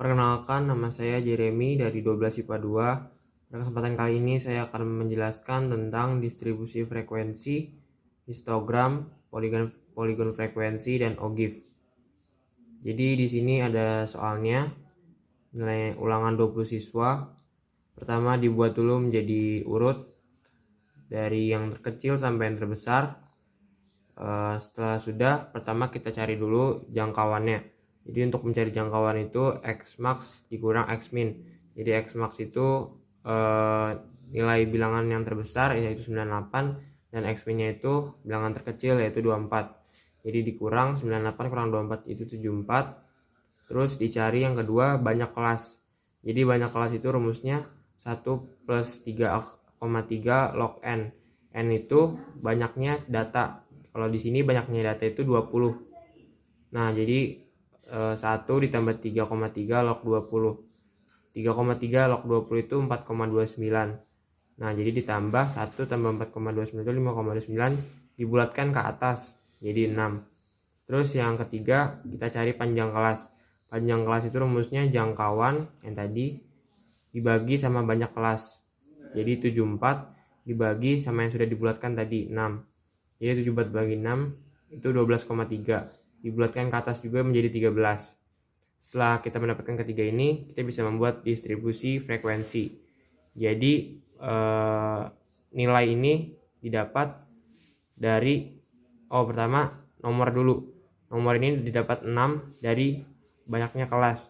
Perkenalkan, nama saya Jeremy dari 12 IPA 2. Pada kesempatan kali ini saya akan menjelaskan tentang distribusi frekuensi, histogram, poligon frekuensi, dan OGIF. Jadi di sini ada soalnya, nilai ulangan 20 siswa. Pertama dibuat dulu menjadi urut dari yang terkecil sampai yang terbesar. Setelah sudah, pertama kita cari dulu jangkauannya. Jadi untuk mencari jangkauan itu Xmax dikurang Xmin. Jadi Xmax itu nilai bilangan yang terbesar yaitu 98, dan Xminnya itu bilangan terkecil yaitu 24. Jadi dikurang 98 kurang 24 itu 74. Terus dicari yang kedua banyak kelas. Jadi banyak kelas itu rumusnya 1 plus 3,3 log n. N itu banyaknya data. Kalau di sini banyaknya data itu 20. Nah, jadi 1 ditambah 3,3 log 20. 3,3 log 20 itu 4,29. Nah, jadi ditambah 1 tambah 4,29 itu 5,29, dibulatkan ke atas jadi 6. Terus yang ketiga kita cari panjang kelas. Panjang kelas itu rumusnya jangkauan yang tadi dibagi sama banyak kelas. Jadi 74 dibagi sama yang sudah dibulatkan tadi 6. Jadi 74 bagi 6 itu 12,3. Dibulatkan ke atas juga menjadi 13. Setelah kita mendapatkan ketiga ini, kita bisa membuat distribusi frekuensi. Jadi nilai ini didapat dari pertama nomor dulu. Nomor ini didapat 6 dari banyaknya kelas.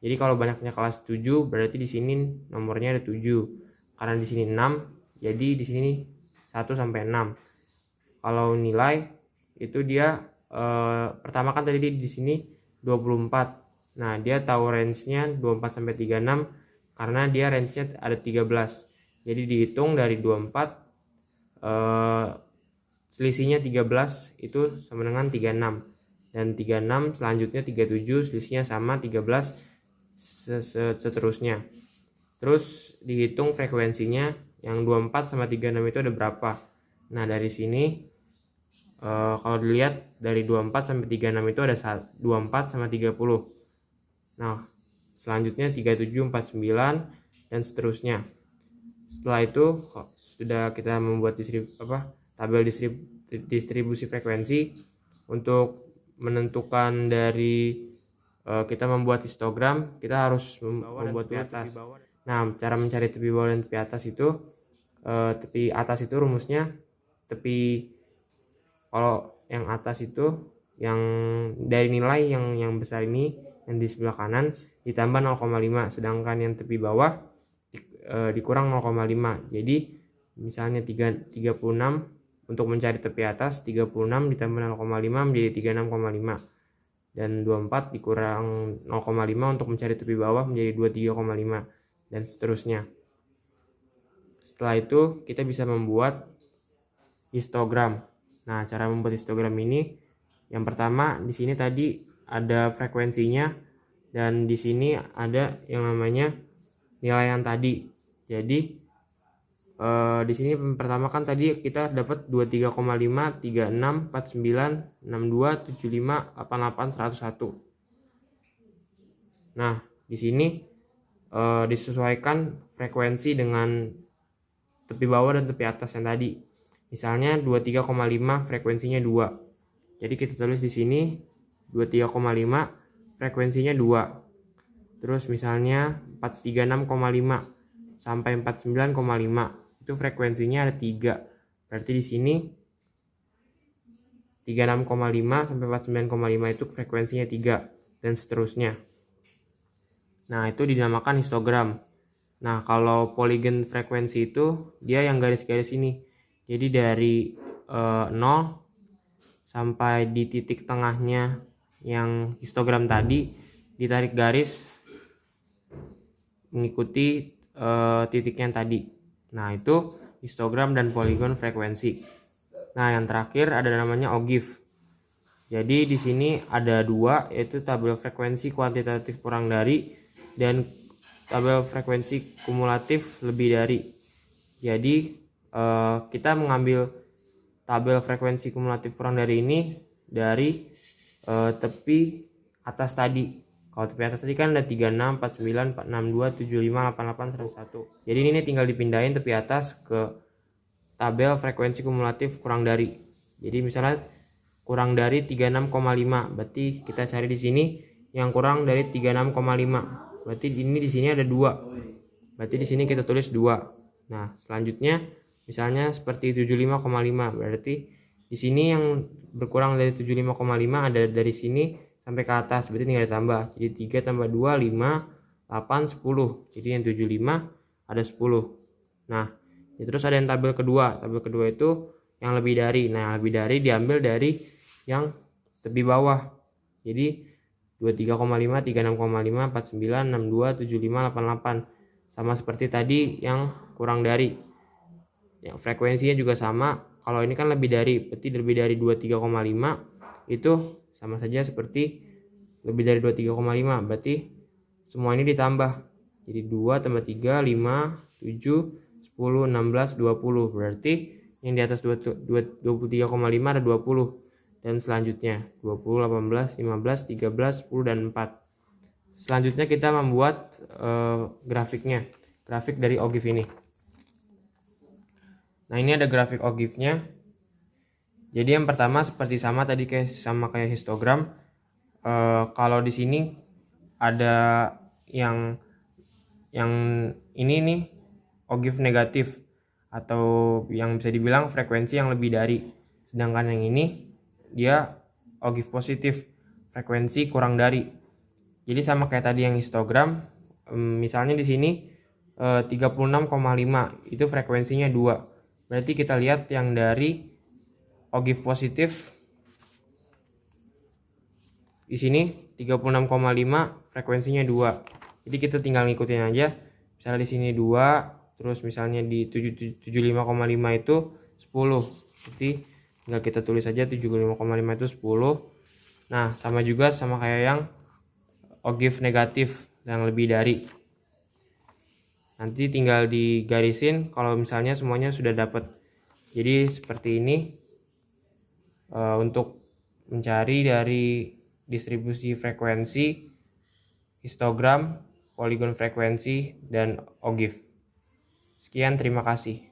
Jadi kalau banyaknya kelas 7, berarti di sini nomornya ada 7. Karena di sini 6, jadi di sini 1 sampai 6. Kalau nilai itu dia pertama kan tadi di sini 24. Nah, dia tahu range-nya 24 sampai 36 karena dia range-nya ada 13. Jadi dihitung dari 24 selisihnya 13 itu sama dengan 36. Dan 36 selanjutnya 37 selisihnya sama 13 seterusnya. Terus dihitung frekuensinya yang 24 sama 36 itu ada berapa. Nah, dari sini kalau dilihat dari 24 sampai 36 itu ada 24 sama 30. Nah, selanjutnya 37, 49 dan seterusnya. Setelah itu sudah kita membuat tabel distribusi frekuensi. Untuk menentukan dari kita membuat histogram, kita harus membuat tepi atas. Nah, cara mencari tepi bawah dan tepi atas itu tepi atas itu rumusnya kalau yang atas itu yang dari nilai yang besar ini yang di sebelah kanan ditambah 0,5, sedangkan yang tepi bawah dikurang 0,5. Jadi misalnya 36 untuk mencari tepi atas, 36 ditambah 0,5 menjadi 36,5, dan 24 dikurang 0,5 untuk mencari tepi bawah menjadi 23,5, dan seterusnya. Setelah itu kita bisa membuat histogram. Nah, cara membuat histogram ini yang pertama di sini tadi ada frekuensinya, dan di sini ada yang namanya nilai yang tadi. Jadi di sini pertama kan tadi kita dapat 23,5, 36, 49, 62, 75, 88, 101. Nah, di sini disesuaikan frekuensi dengan tepi bawah dan tepi atas yang tadi. Misalnya 23,5 frekuensinya 2. Jadi kita tulis di sini 23,5 frekuensinya 2. Terus misalnya 436,5 sampai 49,5 itu frekuensinya ada 3. Berarti di sini 36,5 sampai 49,5 itu frekuensinya 3, dan seterusnya. Nah, itu dinamakan histogram. Nah, kalau poligon frekuensi itu dia yang garis-garis ini. Jadi dari 0 sampai di titik tengahnya yang histogram tadi ditarik garis mengikuti titiknya tadi. Nah, itu histogram dan poligon frekuensi. Nah, yang terakhir ada namanya OGIF. Jadi di sini ada 2, yaitu tabel frekuensi kuantitatif kurang dari dan tabel frekuensi kumulatif lebih dari. Jadi kita mengambil tabel frekuensi kumulatif kurang dari ini dari tepi atas tadi. Kalau tepi atas tadi kan ada 36, 49, 62, 75, 88, 101. Jadi ini tinggal dipindahin tepi atas ke tabel frekuensi kumulatif kurang dari. Jadi misalnya kurang dari 36,5, berarti kita cari di sini yang kurang dari 36,5. Berarti ini di sini ada 2. Berarti di sini kita tulis 2. Nah, selanjutnya misalnya seperti 75,5, berarti di sini yang berkurang dari 75,5 ada dari sini sampai ke atas, berarti tinggal ditambah. Jadi 3 tambah 2, 5, 8, 10. Jadi yang 75 ada 10. Nah, ya terus ada yang tabel kedua. Tabel kedua itu yang lebih dari. Nah, lebih dari diambil dari yang tepi bawah. Jadi 23,5, 36,5, 49, 62, 75, 88. Sama seperti tadi yang kurang dari. Yang frekuensinya juga sama. Kalau ini kan lebih dari, berarti lebih dari 23,5 itu sama saja seperti lebih dari 23,5. Berarti semua ini ditambah. Jadi 2 tambah 3, 5, 7, 10, 16, 20. Berarti yang di atas 23,5 ada 20. Dan selanjutnya 20, 18, 15, 13, 10, dan 4. Selanjutnya kita membuat grafiknya. Grafik dari OGIF ini. Nah, ini ada grafik OGIF-nya. Jadi yang pertama seperti sama tadi kayak histogram. Kalau di sini ada yang ini nih OGIF negatif atau yang bisa dibilang frekuensi yang lebih dari. Sedangkan yang ini dia OGIF positif, frekuensi kurang dari. Jadi sama kayak tadi yang histogram. Misalnya di sini 36,5 itu frekuensinya 2. Berarti kita lihat yang dari OGIF positif di sini 36,5 frekuensinya 2. Jadi kita tinggal ngikutin aja. Misalnya di sini 2, terus misalnya di 75,5 itu 10. Jadi tinggal kita tulis aja 75,5 itu 10. Nah, sama juga sama kayak yang OGIF negatif yang lebih dari. Nanti tinggal digarisin kalau misalnya semuanya sudah dapat. Jadi seperti ini untuk mencari dari distribusi frekuensi, histogram, poligon frekuensi, dan OGIF. Sekian, terima kasih.